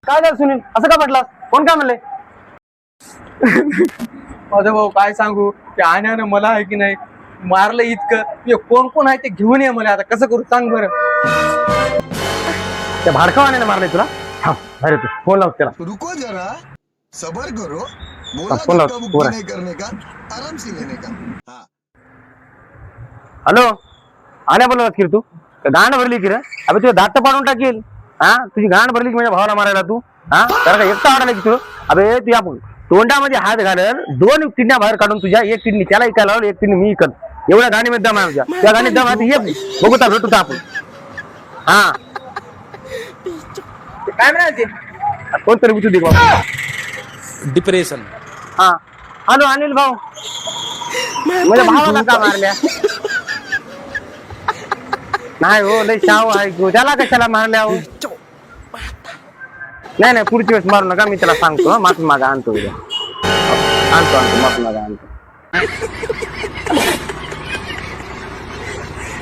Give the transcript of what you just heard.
काय झालं सुनील, असं का म्हटलं? कोण काय म्हणले? माझा भाऊ काय सांगू, ते आण्यानं मला आहे की नाही मारलं इतकं. ते कोण कोण आहे ते घेऊन ये मला, आता कसं करू सांग बरं. त्या भाडकावाने मारले तुला? अरे तू फोन लाव त्याला. रुको जरा सबर करो, फोन लाव, धक्का वर मुक्की आहे. नहीं करने का, आराम से लेने का. हाँ. हॅलो, आण्या बोलत की रे तू? गांड भरली की रे? अबे तुझं दात पाडून टाकेल. हा, तुझी गांड भरली की माझ्या भावाला मारायला तू? हा, त्याला काय एकटा आडायला की तू? अबे तुझ्या तोंडामध्ये हात घालल, 2 किडन्या बाहेर काढून तुझ्या, 1 किडनी त्याला ऐकायला लावल, 1 किडनी मी इकल. एवढ्या गाणीमध्ये दम आहे तुझ्या. त्या गाणीत दम आहे, ये बघू तर भेटू आपण. हा, काय म्हणायचे? कोणतरी विचारू दे बाबा. डिप्रेशन. हा, हॅलो अनिल भाऊ, माझ्या भावाला का मारल्या? नाही हो, लय शाव आहे तू, त्याला कशाला मारल्या हो? नाही पुढची वेळेस मारू नका, मी त्याला सांगतो. माफी मागा आणतो उद्या, आणतो माफी मागा आणतो.